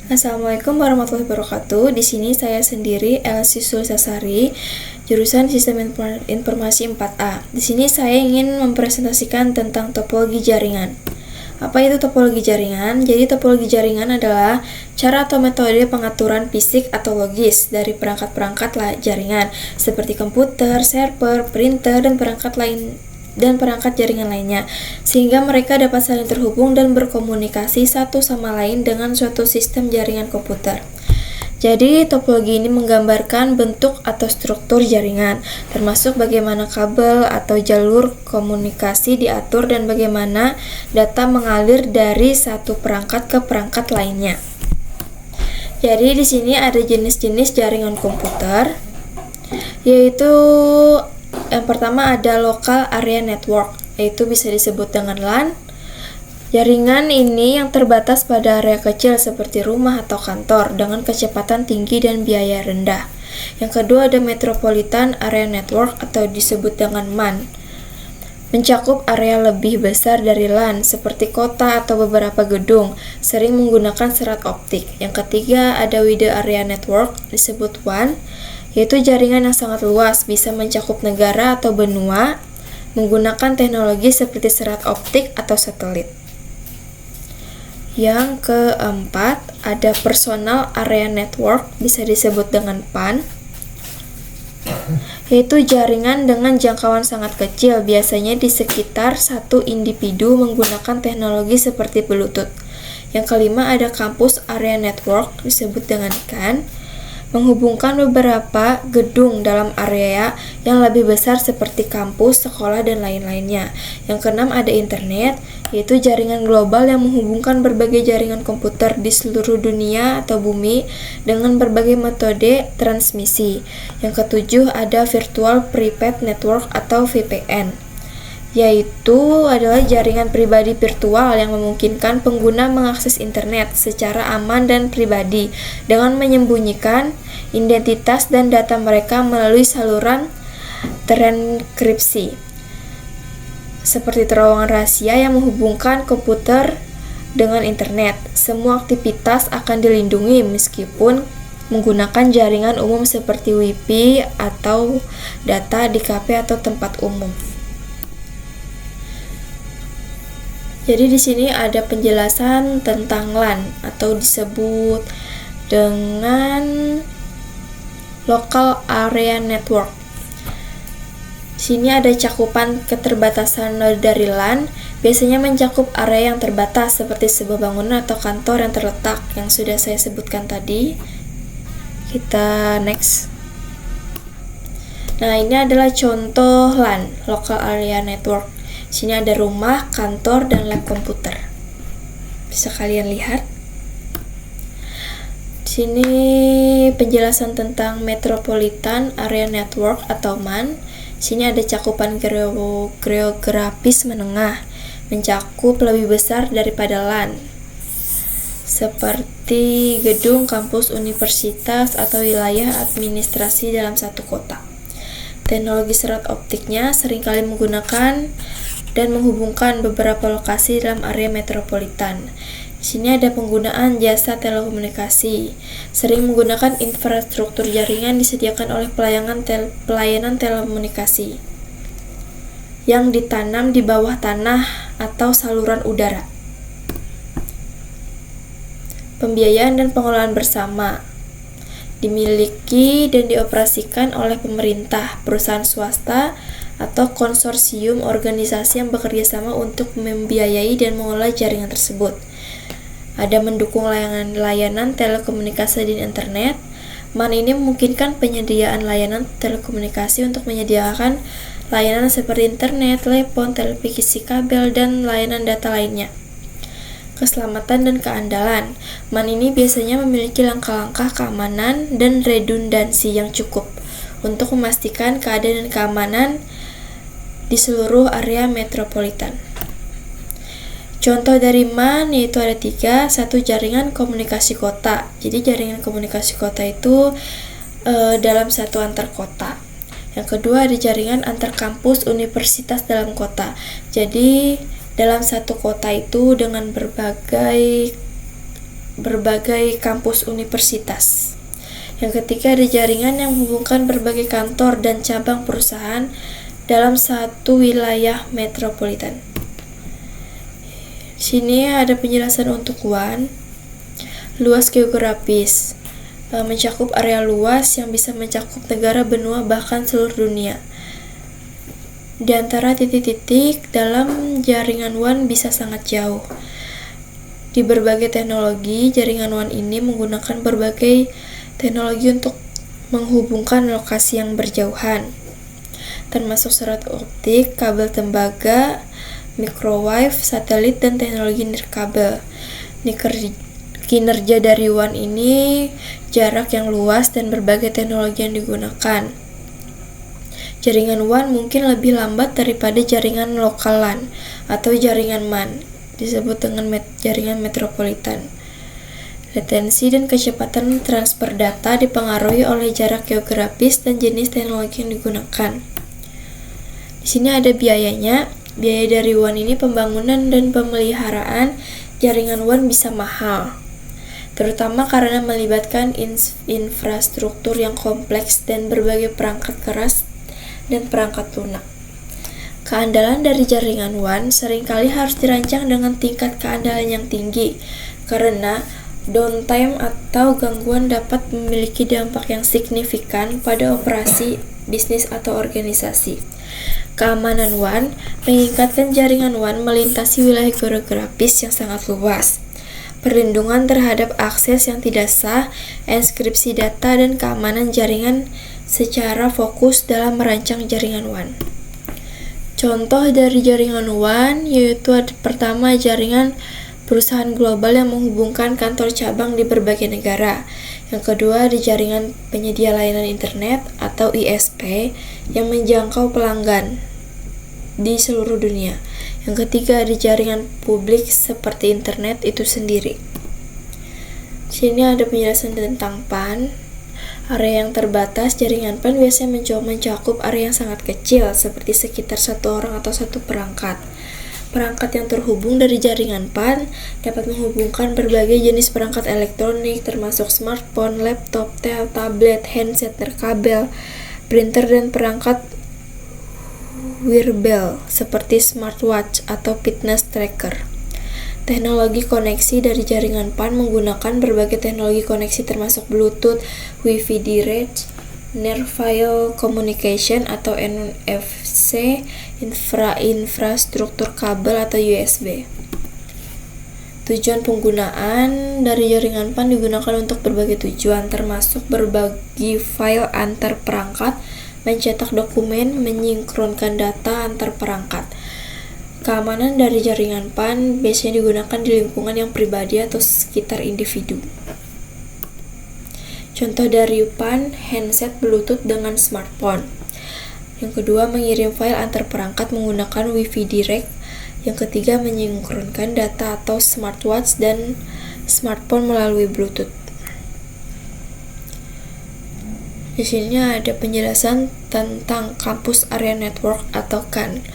Assalamualaikum warahmatullahi wabarakatuh. Di sini saya sendiri Elsie Sulisasari, jurusan Sistem Informasi 4A. Di sini saya ingin mempresentasikan tentang topologi jaringan. Apa itu topologi jaringan? Jadi topologi jaringan adalah cara atau metode pengaturan fisik atau logis dari perangkat-perangkat jaringan seperti komputer, server, printer, dan perangkat jaringan lainnya, sehingga mereka dapat saling terhubung dan berkomunikasi satu sama lain dengan suatu sistem jaringan komputer. Jadi, topologi ini menggambarkan bentuk atau struktur jaringan, termasuk bagaimana kabel atau jalur komunikasi diatur dan bagaimana data mengalir dari satu perangkat ke perangkat lainnya. Jadi, di sini ada jenis-jenis jaringan komputer, yaitu yang pertama ada local area network, yaitu bisa disebut dengan LAN. Jaringan ini yang terbatas pada area kecil seperti rumah atau kantor dengan kecepatan tinggi dan biaya rendah. Yang kedua ada metropolitan area network atau disebut dengan MAN. Mencakup area lebih besar dari LAN seperti kota atau beberapa gedung, sering menggunakan serat optik. Yang ketiga ada wide area network disebut WAN, yaitu jaringan yang sangat luas, bisa mencakup negara atau benua, menggunakan teknologi seperti serat optik atau satelit. Yang keempat, ada personal area network, bisa disebut dengan PAN, yaitu jaringan dengan jangkauan sangat kecil, biasanya di sekitar satu individu menggunakan teknologi seperti Bluetooth. Yang kelima, ada campus area network, disebut dengan CAN, menghubungkan beberapa gedung dalam area yang lebih besar seperti kampus, sekolah, dan lain-lainnya. Yang keenam ada internet, yaitu jaringan global yang menghubungkan berbagai jaringan komputer di seluruh dunia atau bumi dengan berbagai metode transmisi. Yang ketujuh ada virtual private network atau VPN, yaitu adalah jaringan pribadi virtual yang memungkinkan pengguna mengakses internet secara aman dan pribadi dengan menyembunyikan identitas dan data mereka melalui saluran terenkripsi, seperti terowongan rahasia yang menghubungkan komputer dengan internet. Semua aktivitas akan dilindungi meskipun menggunakan jaringan umum seperti Wi-Fi atau data di kafe atau tempat umum. Jadi di sini ada penjelasan tentang LAN atau disebut dengan local area network. Di sini ada cakupan keterbatasan dari LAN, biasanya mencakup area yang terbatas seperti sebuah bangunan atau kantor yang terletak yang sudah saya sebutkan tadi. Kita next. Nah, ini adalah contoh LAN, local area network. Di sini ada rumah, kantor, dan lab komputer. Bisa kalian lihat. Di sini penjelasan tentang Metropolitan Area Network atau MAN. Di sini ada cakupan geografis menengah, mencakup lebih besar daripada LAN, seperti gedung, kampus, universitas, atau wilayah administrasi dalam satu kota. Teknologi serat optiknya seringkali menggunakan dan menghubungkan beberapa lokasi dalam area metropolitan. Di sini ada penggunaan jasa telekomunikasi, sering menggunakan infrastruktur jaringan disediakan oleh pelayanan telekomunikasi yang ditanam di bawah tanah atau saluran udara. Pembiayaan dan pengelolaan bersama dimiliki dan dioperasikan oleh pemerintah, perusahaan swasta, atau konsorsium organisasi yang bekerja sama untuk membiayai dan mengelola jaringan tersebut. Ada mendukung layanan telekomunikasi di internet. MAN ini memungkinkan penyediaan layanan telekomunikasi untuk menyediakan layanan seperti internet, telepon, televisi kabel, dan layanan data lainnya. Keselamatan dan keandalan. MAN ini biasanya memiliki langkah-langkah keamanan dan redundansi yang cukup untuk memastikan keadaan dan keamanan di seluruh area metropolitan. Contoh dari MAN yaitu ada 3. Satu, jaringan komunikasi kota. Jadi jaringan komunikasi kota itu dalam satu antar kota. Yang kedua ada jaringan antar kampus universitas dalam kota. Jadi dalam satu kota itu dengan berbagai berbagai kampus universitas. Yang ketiga, ada jaringan yang menghubungkan berbagai kantor dan cabang perusahaan dalam satu wilayah metropolitan. Di sini ada penjelasan untuk WAN. Luas geografis, mencakup area luas yang bisa mencakup negara, benua, bahkan seluruh dunia. Di antara titik-titik dalam jaringan WAN bisa sangat jauh. Di berbagai teknologi, jaringan WAN ini menggunakan berbagai teknologi untuk menghubungkan lokasi yang berjauhan, termasuk serat optik, kabel tembaga, microwave, satelit, dan teknologi nirkabel. Kinerja dari WAN ini jarak yang luas dan berbagai teknologi yang digunakan. Jaringan WAN mungkin lebih lambat daripada jaringan lokal LAN atau jaringan MAN, disebut dengan jaringan metropolitan. Latensi dan kecepatan transfer data dipengaruhi oleh jarak geografis dan jenis teknologi yang digunakan. Di sini ada biayanya. Biaya dari WAN ini pembangunan dan pemeliharaan jaringan WAN bisa mahal, terutama karena melibatkan infrastruktur yang kompleks dan berbagai perangkat keras dan perangkat lunak. Keandalan dari jaringan WAN seringkali harus dirancang dengan tingkat keandalan yang tinggi, karena downtime atau gangguan dapat memiliki dampak yang signifikan pada operasi bisnis atau organisasi. Keamanan WAN mengingatkan jaringan WAN melintasi wilayah geografis yang sangat luas. Perlindungan terhadap akses yang tidak sah, enkripsi data, dan keamanan jaringan secara fokus dalam merancang jaringan WAN. Contoh dari jaringan WAN yaitu pertama, jaringan perusahaan global yang menghubungkan kantor cabang di berbagai negara. Yang kedua, ada jaringan penyedia layanan internet atau ISP yang menjangkau pelanggan di seluruh dunia. Yang ketiga, ada jaringan publik seperti internet itu sendiri. Sini ada penjelasan tentang PAN. Area yang terbatas, jaringan PAN biasanya mencakup area yang sangat kecil, seperti sekitar satu orang atau satu perangkat. Perangkat yang terhubung dari jaringan PAN dapat menghubungkan berbagai jenis perangkat elektronik, termasuk smartphone, laptop, tablet, handset nirkabel, printer, dan perangkat wearable seperti smartwatch atau fitness tracker. Teknologi koneksi dari jaringan PAN menggunakan berbagai teknologi koneksi termasuk Bluetooth, Wi-Fi Direct, Near File Communication atau NFC, infrastruktur kabel atau USB. Tujuan penggunaan dari jaringan PAN digunakan untuk berbagai tujuan, termasuk berbagi file antar perangkat, mencetak dokumen, menyinkronkan data antar perangkat. Keamanan dari jaringan PAN biasanya digunakan di lingkungan yang pribadi atau sekitar individu. Contoh dari PAN, handset Bluetooth dengan smartphone. Yang kedua, mengirim file antar perangkat menggunakan Wi-Fi Direct. Yang ketiga, menyinkronkan data atau smartwatch dan smartphone melalui Bluetooth. Di sini ada penjelasan tentang Campus Area Network atau CAN.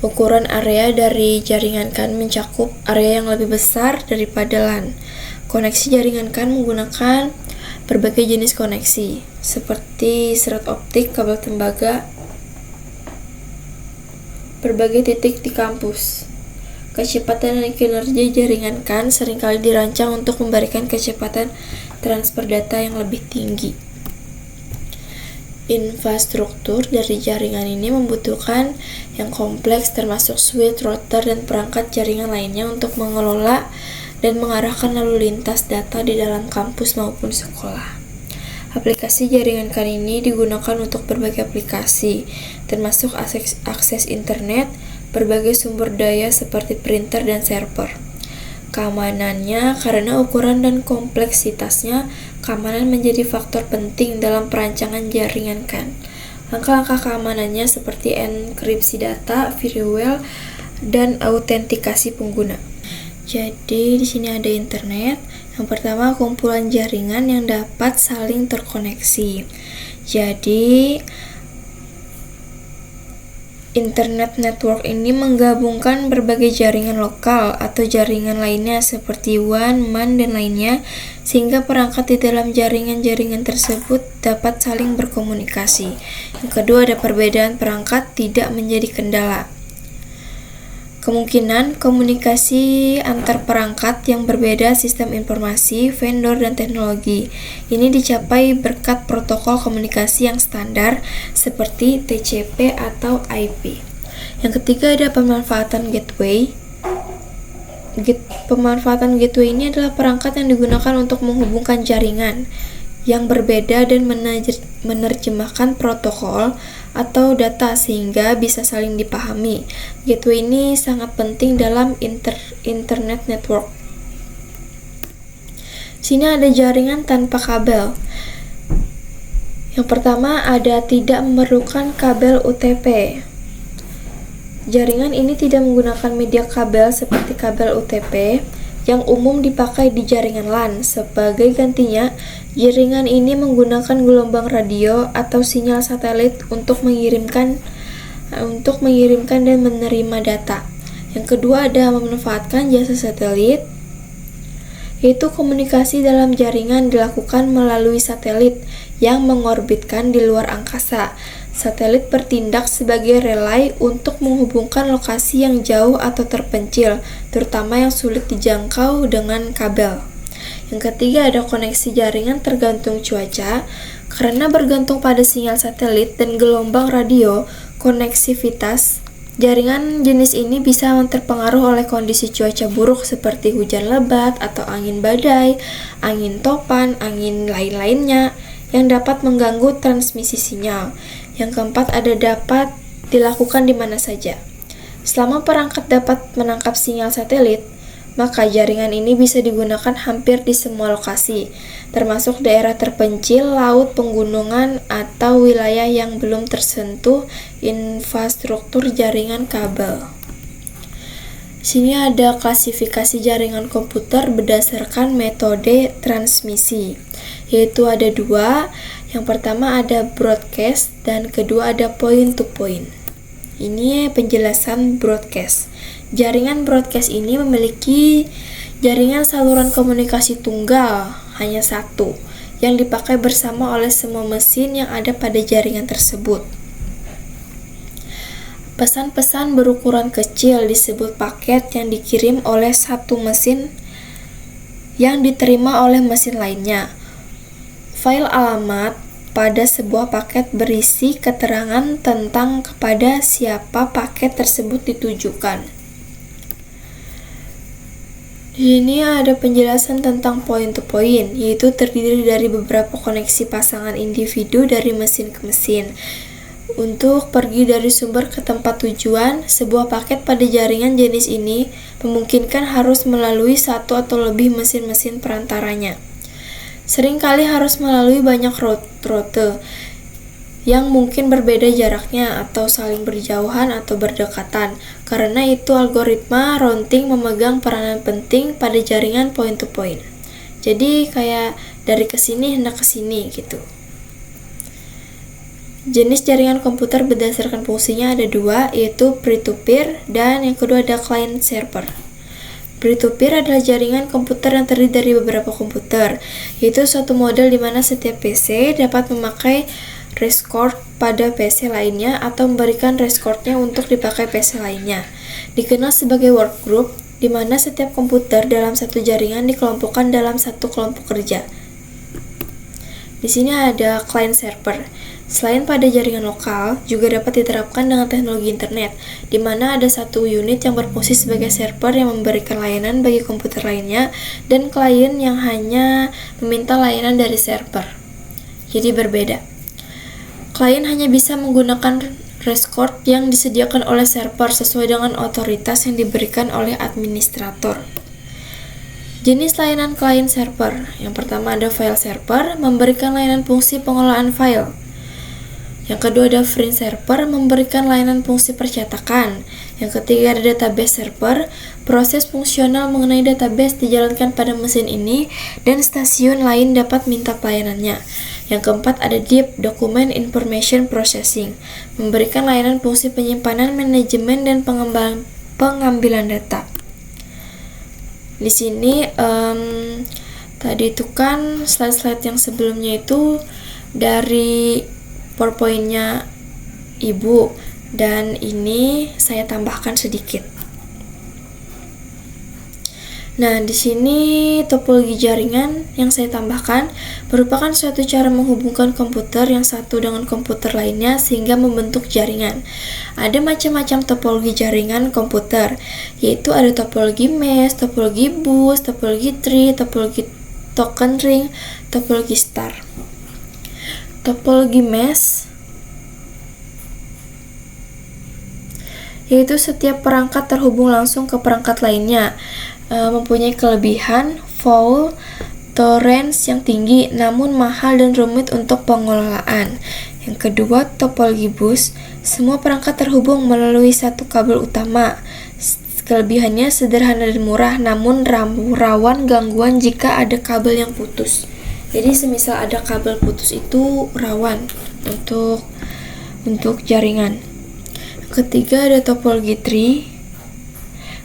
Ukuran area dari jaringan CAN mencakup area yang lebih besar daripada LAN. Koneksi jaringan CAN menggunakan berbagai jenis koneksi, seperti serat optik, kabel tembaga, berbagai titik di kampus. Kecepatan dan kinerja jaringan CAN seringkali dirancang untuk memberikan kecepatan transfer data yang lebih tinggi. Infrastruktur dari jaringan ini membutuhkan yang kompleks, termasuk switch, router, dan perangkat jaringan lainnya untuk mengelola dan mengarahkan lalu lintas data di dalam kampus maupun sekolah. Aplikasi jaringan CAN ini digunakan untuk berbagai aplikasi, termasuk akses internet, berbagai sumber daya seperti printer dan server. Keamanannya, karena ukuran dan kompleksitasnya, keamanan menjadi faktor penting dalam perancangan jaringan CAN. Langkah-langkah keamanannya seperti enkripsi data, firewall, dan autentikasi pengguna. Jadi di sini ada internet. Yang pertama, kumpulan jaringan yang dapat saling terkoneksi. Jadi Internet network ini menggabungkan berbagai jaringan lokal atau jaringan lainnya seperti WAN, MAN, dan lainnya, sehingga perangkat di dalam jaringan-jaringan tersebut dapat saling berkomunikasi. Yang kedua, ada perbedaan perangkat tidak menjadi kendala. Kemungkinan komunikasi antar perangkat yang berbeda sistem informasi, vendor, dan teknologi. Ini dicapai berkat protokol komunikasi yang standar seperti TCP atau IP. Yang ketiga ada pemanfaatan gateway. Pemanfaatan gateway ini adalah perangkat yang digunakan untuk menghubungkan jaringan yang berbeda dan menerjemahkan protokol atau data sehingga bisa saling dipahami. Gateway ini sangat penting dalam internet network. Sini ada jaringan tanpa kabel. Yang pertama ada tidak memerlukan kabel UTP. Jaringan ini tidak menggunakan media kabel seperti kabel UTP yang umum dipakai di jaringan LAN. Sebagai gantinya, jaringan ini menggunakan gelombang radio atau sinyal satelit untuk mengirimkan dan menerima data. Yang kedua ada memanfaatkan jasa satelit, yaitu komunikasi dalam jaringan dilakukan melalui satelit yang mengorbitkan di luar angkasa. Satelit bertindak sebagai relay untuk menghubungkan lokasi yang jauh atau terpencil, terutama yang sulit dijangkau dengan kabel. Yang ketiga ada koneksi jaringan tergantung cuaca. Karena bergantung pada sinyal satelit dan gelombang radio, koneksivitas jaringan jenis ini bisa terpengaruh oleh kondisi cuaca buruk seperti hujan lebat atau angin badai, angin topan, angin lain-lainnya yang dapat mengganggu transmisi sinyal. Yang keempat ada dapat dilakukan di mana saja. Selama perangkat dapat menangkap sinyal satelit, maka jaringan ini bisa digunakan hampir di semua lokasi, termasuk daerah terpencil, laut, pegunungan, atau wilayah yang belum tersentuh infrastruktur jaringan kabel. Sini ada klasifikasi jaringan komputer berdasarkan metode transmisi, yaitu ada dua. Yang pertama ada broadcast dan kedua ada point to point. Ini penjelasan broadcast. Jaringan broadcast ini memiliki jaringan saluran komunikasi tunggal, hanya satu, yang dipakai bersama oleh semua mesin yang ada pada jaringan tersebut. Pesan-pesan berukuran kecil disebut paket yang dikirim oleh satu mesin yang diterima oleh mesin lainnya. File alamat pada sebuah paket berisi keterangan tentang kepada siapa paket tersebut ditujukan. Di sini ada penjelasan tentang point to point, yaitu terdiri dari beberapa koneksi pasangan individu dari mesin ke mesin. Untuk pergi dari sumber ke tempat tujuan, sebuah paket pada jaringan jenis ini memungkinkan harus melalui satu atau lebih mesin-mesin perantaranya. Seringkali harus melalui banyak rute yang mungkin berbeda jaraknya atau saling berjauhan atau berdekatan. Karena itu algoritma routing memegang peranan penting pada jaringan point to point. Jadi kayak dari kesini hendak kesini gitu. Jenis jaringan komputer berdasarkan fungsinya ada dua, yaitu peer-to-peer dan yang kedua ada client-server. Peer-to-peer adalah jaringan komputer yang terdiri dari beberapa komputer, yaitu suatu model di mana setiap PC dapat memakai record pada PC lainnya atau memberikan recordnya untuk dipakai PC lainnya. Dikenal sebagai workgroup, di mana setiap komputer dalam satu jaringan dikelompokkan dalam satu kelompok kerja. Di sini ada client-server. Selain pada jaringan lokal, juga dapat diterapkan dengan teknologi internet, di mana ada satu unit yang berfungsi sebagai server yang memberikan layanan bagi komputer lainnya, dan klien yang hanya meminta layanan dari server. Jadi berbeda. Klien hanya bisa menggunakan record yang disediakan oleh server sesuai dengan otoritas yang diberikan oleh administrator. Jenis layanan klien server. Yang pertama ada file server, memberikan layanan fungsi pengelolaan file. Yang kedua ada print server, memberikan layanan fungsi percetakan. Yang ketiga ada database server, proses fungsional mengenai database dijalankan pada mesin ini dan stasiun lain dapat minta pelayanannya. Yang keempat ada Deep Document Information Processing, memberikan layanan fungsi penyimpanan, manajemen, dan pengambilan data. Di sini tadi itu kan slide-slide yang sebelumnya itu dari PowerPoint-nya Ibu, dan ini saya tambahkan sedikit. Nah, di sini topologi jaringan yang saya tambahkan merupakan suatu cara menghubungkan komputer yang satu dengan komputer lainnya sehingga membentuk jaringan. Ada macam-macam topologi jaringan komputer, yaitu ada topologi mesh, topologi bus, topologi tree, topologi token ring, topologi star. Topologi mesh yaitu setiap perangkat terhubung langsung ke perangkat lainnya, mempunyai kelebihan fault tolerance yang tinggi namun mahal dan rumit untuk pengelolaan. Yang kedua, topologi bus, semua perangkat terhubung melalui satu kabel utama. Kelebihannya sederhana dan murah namun rawan gangguan jika ada kabel yang putus. Jadi semisal ada kabel putus itu rawan untuk jaringan. Ketiga ada topologi tree.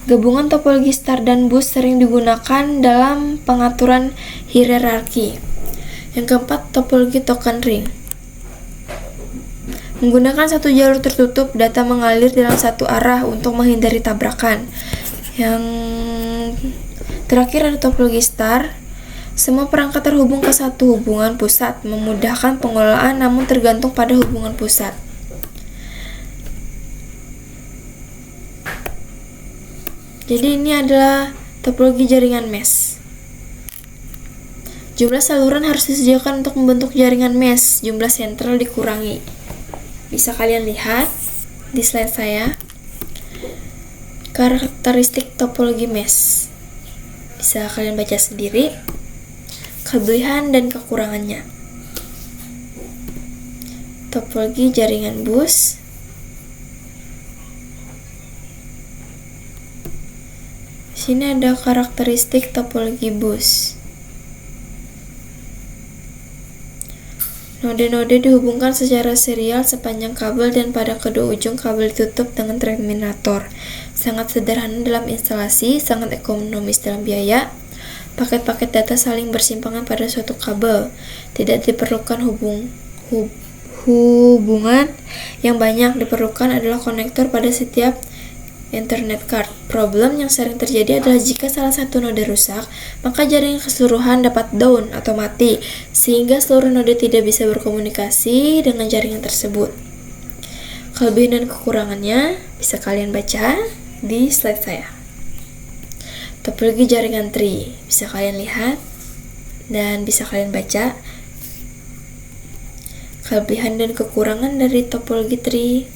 Gabungan topologi star dan bus sering digunakan dalam pengaturan hierarki. Yang keempat, topologi token ring. Menggunakan satu jalur tertutup, data mengalir dalam satu arah untuk menghindari tabrakan. Yang terakhir ada topologi star. Semua perangkat terhubung ke satu hubungan pusat, memudahkan pengelolaan namun tergantung pada hubungan pusat. Jadi ini adalah topologi jaringan mesh. Jumlah saluran harus disediakan untuk membentuk jaringan mesh, jumlah sentral dikurangi. Bisa kalian lihat di slide saya. Karakteristik topologi mesh. Bisa kalian baca sendiri. Kelebihan dan kekurangannya. Topologi jaringan bus. Di sini ada karakteristik topologi bus. Node-node dihubungkan secara serial sepanjang kabel dan pada kedua ujung kabel ditutup dengan terminator. Sangat sederhana dalam instalasi, sangat ekonomis dalam biaya. Paket-paket data saling bersimpangan pada suatu kabel. Tidak diperlukan hubungan yang banyak. Diperlukan adalah konektor pada setiap Ethernet card. Problem yang sering terjadi adalah jika salah satu node rusak, maka jaringan keseluruhan dapat down atau mati, sehingga seluruh node tidak bisa berkomunikasi dengan jaringan tersebut. Kelebihan dan kekurangannya bisa kalian baca di slide saya. Topologi jaringan tree bisa kalian lihat dan bisa kalian baca. Kelebihan dan kekurangan dari topologi tree.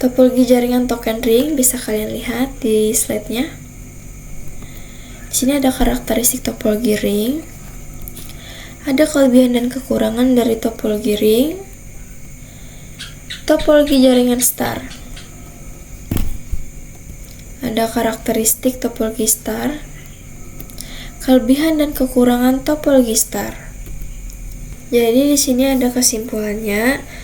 Topologi jaringan token ring bisa kalian lihat di slide-nya. Di sini ada karakteristik topologi ring. Ada kelebihan dan kekurangan dari topologi ring. Topologi jaringan star. Ada karakteristik topologi star. Kelebihan dan kekurangan topologi star. Jadi di sini ada kesimpulannya.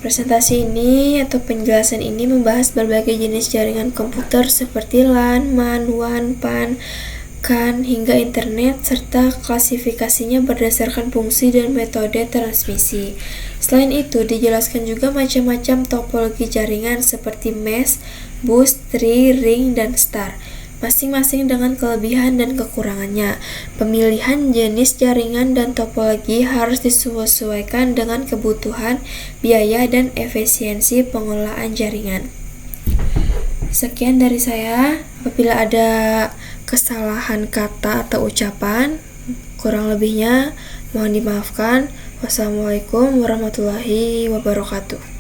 Presentasi ini atau penjelasan ini membahas berbagai jenis jaringan komputer seperti LAN, MAN, WAN, PAN, CAN, hingga internet, serta klasifikasinya berdasarkan fungsi dan metode transmisi. Selain itu, dijelaskan juga macam-macam topologi jaringan seperti mesh, bus, tree, ring, dan star. Masing-masing dengan kelebihan dan kekurangannya. Pemilihan jenis jaringan dan topologi harus disesuaikan dengan kebutuhan, biaya, dan efisiensi pengelolaan jaringan. Sekian dari saya. Apabila ada kesalahan kata atau ucapan, kurang lebihnya mohon dimaafkan. Wassalamualaikum warahmatullahi wabarakatuh.